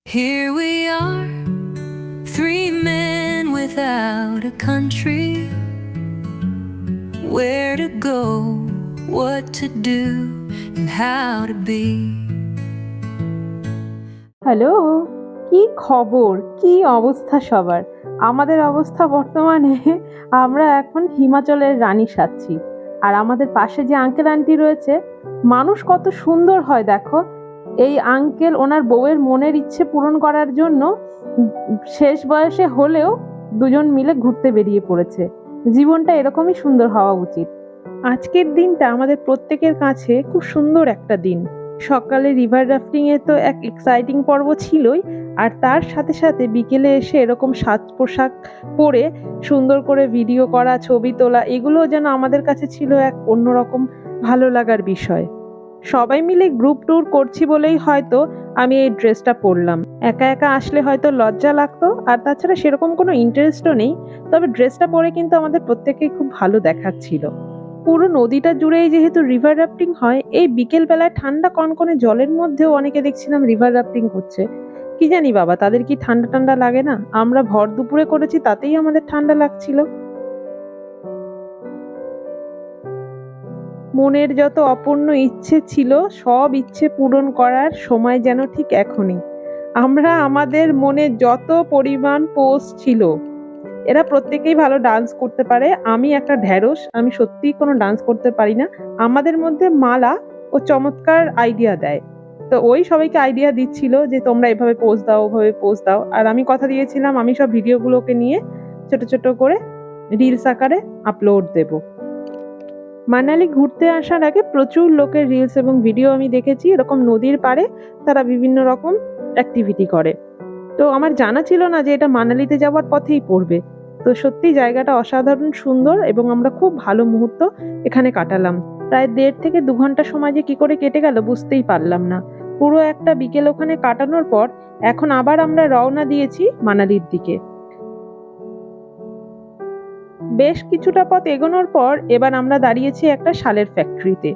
Here we are, three men without a country. Where to go, what to do, and how to be. Hello, কি খবর, কি অবস্থা সবার? আমাদের অবস্থা বর্তমানে আমরা এখন হিমাচলের রানী সাজছি। আর আমাদের পাশে যে আঙ্কেল আন্টি রয়েছে, মানুষ কত সুন্দর হয় দেখো। এই আঙ্কেল ওনার বউয়ের মনের ইচ্ছে পূরণ করার জন্য শেষ বয়সে হলেও দুজন মিলে ঘুরতে বেরিয়ে পড়েছে। জীবনটা এরকমই সুন্দর হওয়া উচিত। আজকের দিনটা আমাদের প্রত্যেকের কাছে খুব সুন্দর একটা দিন। সকালে রিভার রাফটিং এ তো এক এক্সাইটিং পর্ব ছিলই, আর তার সাথে সাথে বিকেলে এসে এরকম সাজ পোশাক পরে সুন্দর করে ভিডিও করা, ছবি তোলা, এগুলো যেন আমাদের কাছে ছিল এক অন্যরকম ভালো লাগার বিষয়। সবাই মিলে গ্রুপ ট্যুর করছি বলেই হয়তো আমি এই ড্রেসটা পরলাম। একা একা আসলে হয়তো লজ্জা লাগতো, আর তাছাড়া সেরকম কোনো ইন্টারেস্টও নেই। তবে ড্রেসটা পরে কিন্তু আমাদের প্রত্যেকেই খুব ভালো দেখাচ্ছিল। পুরো নদীটা জুড়েই যেহেতু রিভার রাফটিং হয়, এই বিকেল বেলায় ঠান্ডা কনকনে জলের মধ্যেও অনেকে দেখছিলাম রিভার রাফটিং করছে। কি জানি বাবা, তাদের কি ঠান্ডা ঠান্ডা লাগে না? আমরা ভর দুপুরে করেছি, তাতেই আমাদের ঠান্ডা লাগছিল। মনের যত অপূর্ণ ইচ্ছে ছিল, সব ইচ্ছে পূরণ করার সময় যেন ঠিক এখনই। আমরা আমাদের মনে যত পরিমাণ পোস্ট ছিল, এরা প্রত্যেকেই ভালো ডান্স করতে পারে। আমি একটা ঢ্যাঁড়স, আমি সত্যিই কোনো ডান্স করতে পারি না। আমাদের মধ্যে মালা ও চমৎকার আইডিয়া দেয়, তো ওই সবাইকে আইডিয়া দিচ্ছিল যে তোমরা এভাবে পোজ দাও, ওভাবে পোজ দাও। আর আমি কথা দিয়েছিলাম আমি সব ভিডিওগুলোকে নিয়ে ছোট ছোট করে রিলস আকারে আপলোড দেব। মানালি ঘুরতে আসার আগে প্রচুর লোকের রিলস এবং ভিডিও আমি দেখেছি, এরকম নদীর পাড়ে তারা বিভিন্ন রকম অ্যাক্টিভিটি করে। তো আমার জানা ছিল না যে এটা মানালিতে যাওয়ার পথেই পড়বে। তো সত্যি জায়গাটা অসাধারণ সুন্দর এবং আমরা খুব ভালো মুহূর্ত এখানে কাটালাম। প্রায় 1.5 থেকে 2 ঘন্টা সময় যে কি করে কেটে গেল বুঝতেই পারলাম না। পুরো একটা বিকেল ওখানে কাটানোর পর এখন আবার আমরা রওনা দিয়েছি মানালির দিকে। বেশ কিছুটা পথ এগোনোর পর এবার আমরা দাঁড়িয়েছি একটা শালের ফ্যাক্টরিতে।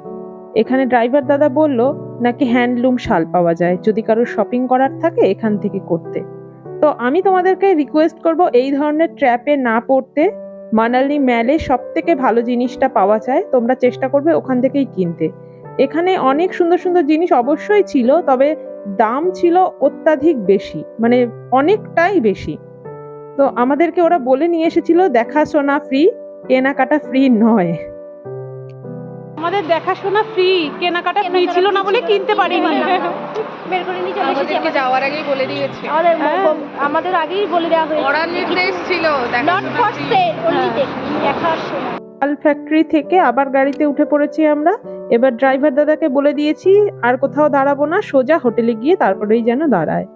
এখানে ড্রাইভার দাদা বলল নাকি হ্যান্ডলুম শাল পাওয়া যায়, যদি কারোর শপিং করার থাকে এখান থেকে করতে। তো আমি তোমাদেরকে রিকোয়েস্ট করব এই ধরনের ট্র্যাপে না পড়তে। মানালি ম্যালে সব থেকে ভালো জিনিসটা পাওয়া যায়, তোমরা চেষ্টা করবে ওখান থেকেই কিনতে। এখানে অনেক সুন্দর সুন্দর জিনিস অবশ্যই ছিল, তবে দাম ছিল অত্যাধিক বেশি, মানে অনেকটাই বেশি। তো আমাদেরকে ওরা বলে নিয়ে এসেছিল দেখাশোনা ফ্রি, কেনাকাটা ফ্রি নয়। আমাদের দেখাশোনা ফ্রি, কেনাকাটা ফ্রি ছিল না বলে কিনতে পারিনি। বের করে নিয়ে চলে এসেছি। আমাদেরকে যাওয়ার আগেই বলে দিয়েছে। আমাদের আগেই বলে দেওয়া হয়েছে। ওরা নির্দেশ ছিল নট ফর সেল, অনলি দেখাশোনা। শাল ফ্যাক্টরি থেকে আবার গাড়িতে উঠে পড়েছি আমরা। এবার ড্রাইভার দাদাকে বলে দিয়েছি আর কোথাও দাঁড়াবো না, সোজা হোটেলে গিয়ে তারপরেই যেন দাঁড়ায়।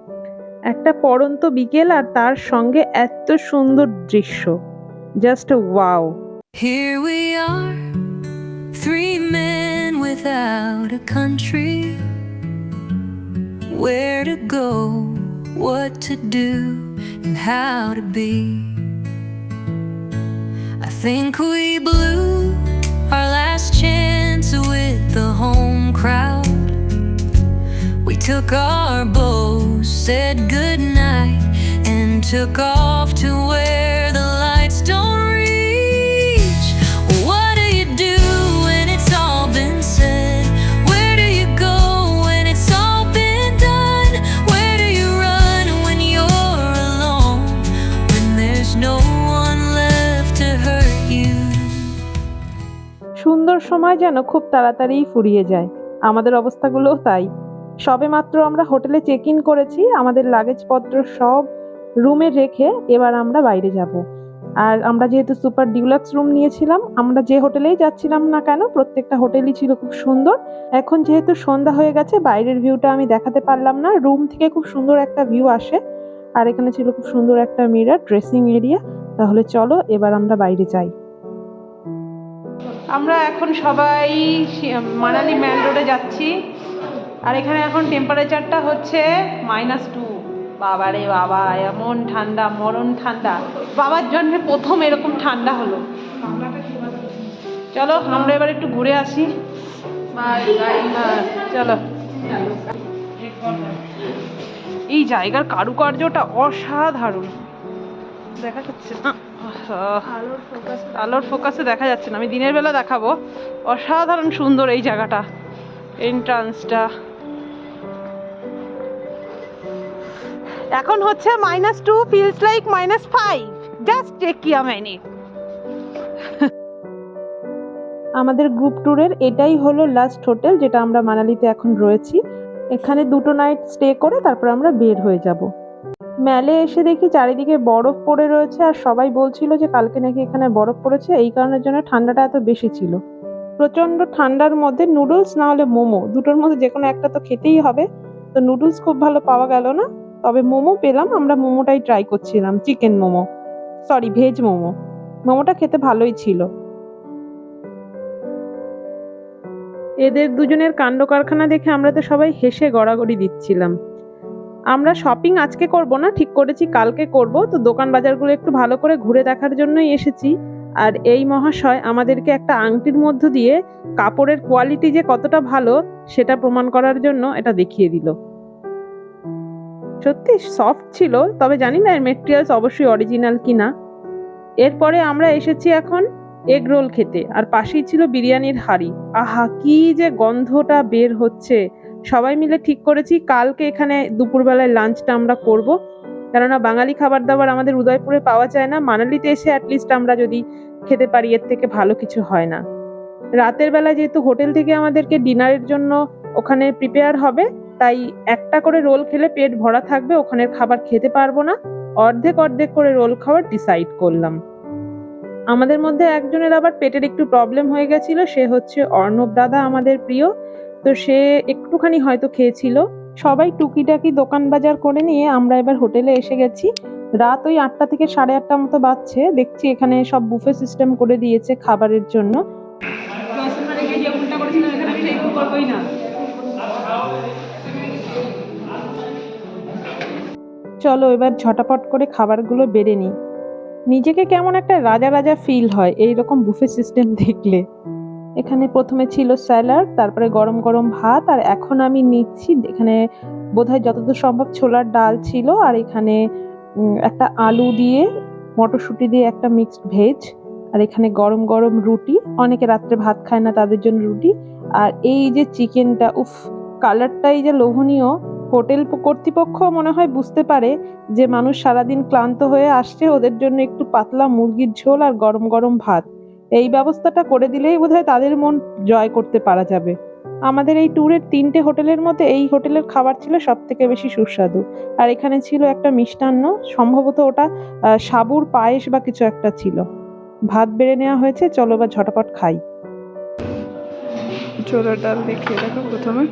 একটা পড়ন্ত বিকেল আর তার সঙ্গে এত সুন্দর দৃশ্য, just wow. Here we are, three men without a country. Where to go, what to do, and how to be. I think we blew our last chance with the home crowd. We took our bows, said goodnight, and took off to where the lights don't reach. What do you do when it's all been said? Where do you go when it's all been done? Where do you run when you're alone? When there's no one left to hurt you? সুন্দর সময় যেন খুব তাড়াতাড়ি ফুরিয়ে যায়, আমাদের অবস্থাগুলোও তাই। সবে মাত্র আমরা হোটেলে চেক ইন করেছি, আমাদের লাগেজপত্র সব রুমে রেখে এবার আমরা বাইরে যাব। আর আমরা যেহেতু সুপার ডিউলাক্স রুম নিয়েছিলাম, আমরা যে হোটেলেই যাচ্ছিলাম না কেন প্রত্যেকটা হোটেলই ছিল খুব সুন্দর। এখন যেহেতু সন্ধ্যা হয়ে গেছে, বাইরের ভিউটা আমি দেখাতে পারলাম না। রুম থেকে খুব সুন্দর একটা ভিউ আসে, আর এখানে ছিল খুব সুন্দর একটা মিরর, ড্রেসিং এরিয়া। তাহলে চলো এবার আমরা বাইরে যাই। আমরা এখন সবাই মানালি ম্যাল রোডে যাচ্ছি, আর এখানে এখন টেম্পারেচারটা হচ্ছে -2। বাবারে বাবা, এমন ঠান্ডা, মরণ ঠান্ডা। বাবার জন্য প্রথম এরকম ঠান্ডা হলো। চলো আমরা এবার একটু ঘুরে আসি। চলো। এই জায়গার কারুকার্যটা অসাধারণ। দেখা যাচ্ছে না, আলোর ফোকাসে দেখা যাচ্ছে না, আমি দিনের বেলা দেখাবো। অসাধারণ সুন্দর এই জায়গাটা, এন্ট্রান্সটা। এখন হচ্ছে -2 feels like -5, just take a minute. আমাদের গ্রুপ ট্যুরের এটাই হলো লাস্ট হোটেল, যেটা আমরা মানালিতে এখন রয়েছি। এখানে 2 নাইট স্টে করে তারপর আমরা বের হয়ে যাব। ম্যালে এসে দেখি চারিদিকে বরফ পড়ে রয়েছে, আর সবাই বলছিল যে কালকে নাকি এখানে বরফ পড়েছে, এই কারণের জন্য ঠান্ডাটা এত বেশি ছিল। প্রচণ্ড ঠান্ডার মধ্যে নুডলস না হলে মোমো, দুটোর মধ্যে যে কোনো একটা তো খেতেই হবে। তো নুডলস খুব ভালো পাওয়া গেল না, তবে মোমো পেলাম। আমরা মোমোটাই ট্রাই করছিলাম, chicken momo, sorry veg momo. মোমোটা খেতে ভালোই ছিল। এদের দুজনের কাণ্ড কারখানা দেখে আমরা তো সবাই হেসে গড়াগড়ি দিচ্ছিলাম। আমরা শপিং আজকে করব না, ঠিক করেছি কালকে করব। তো দোকান বাজারগুলো একটু ভালো করে ঘুরে দেখার জন্যই এসেছি। আর এই মহাশয় আমাদেরকে একটা আংটির মধ্য দিয়ে কাপড়ের কোয়ালিটি যে কতটা ভালো সেটা প্রমাণ করার জন্য এটা দেখিয়ে দিল। সত্যি সফট ছিল, তবে জানি না এর মেটেরিয়ালস অবশ্যই অরিজিনাল কিনা। এরপরে আমরা এসেছি এখন এগ রোল খেতে, আর পাশেই ছিল বিরিয়ানির হাঁড়ি। আহা, কি যে গন্ধটা বের হচ্ছে। সবাই মিলে ঠিক করেছি কালকে এখানে দুপুরবেলায় লাঞ্চটা আমরা করব, কেননা বাঙালি খাবার দাবার আমাদের উদয়পুরে পাওয়া যায় না। মানালিতে এসে অ্যাটলিস্ট আমরা যদি খেতে পারি, এর থেকে ভালো কিছু হয় না। রাতের বেলা যেহেতু হোটেল থেকে আমাদেরকে ডিনারের জন্য ওখানে প্রিপেয়ার হবে, তাই একটা করে রোল খেলে পেট ভরা থাকবে, ওখানের খাবার খেতে পারবো না। অর্ধেক অর্ধেক করে রোল খাওয়ার ডিসাইড করলাম। আমাদের মধ্যে একজনের আবার পেটের একটু প্রবলেম হয়ে গেছিল, সে হচ্ছে অর্ণব দাদা, আমাদের প্রিয়। তো সে একটুখানি হয়তো খেয়েছিল। সবাই টুকিটাকি দোকান বাজার করে নিয়ে আমরা এবার হোটেলে এসে গেছি। রাত ওই 8টা থেকে 8:30 মতো বাজছে। দেখছি এখানে সব বুফে সিস্টেম করে দিয়েছে খাবারের জন্য। চলো এবার ঝটাপট করে খাবারগুলো বেড়ে নিই। নিজেকে কেমন একটা রাজা রাজা ফিল হয় এইরকম বুফে সিস্টেম দেখলে। এখানে প্রথমে ছিল স্যালাড, তারপরে গরম গরম ভাত, আর এখন আমি নিচ্ছি এখানে বোধহয় যতদূর সম্ভব ছোলার ডাল ছিল, আর এখানে একটা আলু দিয়ে মটরশুঁটি দিয়ে একটা মিক্সড ভেজ, আর এখানে গরম গরম রুটি। অনেকে রাত্রে ভাত খায় না, তাদের জন্য রুটি। আর এই যে চিকেনটা, উফ, কালারটাই যে লোভনীয়। হোটেল কর্তৃপক্ষ মনে হয় বুঝতে পারে যে মানুষ সারাদিন ক্লান্ত হয়ে আসছে, ওদের জন্য একটু পাতলা মুরগির ঝোল আর গরম গরম ভাত, এই ব্যবস্থাটা করে দিলেই বোধহয় তাদের মন জয় করতে পারা যাবে। আমাদের এই ট্যুরের 3টে হোটেলের মধ্যে এই হোটেলের খাবার ছিল সব থেকে বেশি সুস্বাদু। আর এখানে ছিল একটা মিষ্টান্ন, সম্ভবত ওটা সাবুর পায়েস বা কিছু একটা ছিল। ভাত বেড়ে নেওয়া হয়েছে, চলো বা ঝটাপট খাই। ছোলার ডাল দেখিয়ে দেখো প্রথমে।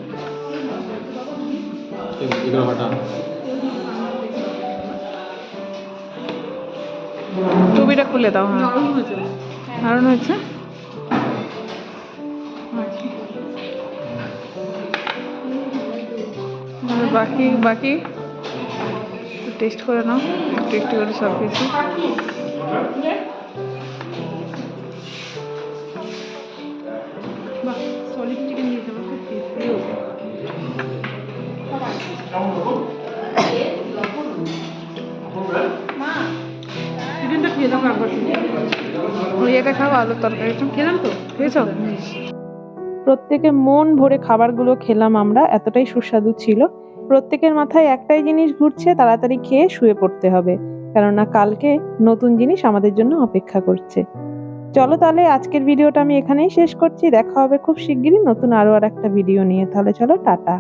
টুপিটা খুলে দাও। হ্যাঁ, দারুণ হয়েছে। বাকি বাকি টেস্ট করে নাও একটু একটু করে সব কিছু। সলিড চিকেন দিয়েছে, আমার খুব প্রিয়। চিকেনটা খেয়ে দেখো একবার। ওই এটা খাবো, আলুর তরকারিটা খেলাম তো, খেয়েছো? প্রত্যেকে মন ভরে খাবারগুলো খেলাম আমরা, এতটাই সুস্বাদু ছিল। প্রত্যেকের মাথায় একটাই জিনিস ঘুরছে, তাড়াতাড়ি খেয়ে শুয়ে পড়তে হবে, কেননা কালকে নতুন জিনিস আমাদের জন্য অপেক্ষা করছে। চলো তাহলে আজকের ভিডিওটা আমি এখানেই শেষ করছি। দেখা হবে খুব শিগগিরই নতুন আরো আর একটা ভিডিও নিয়ে। তাহলে চলো, টাটা।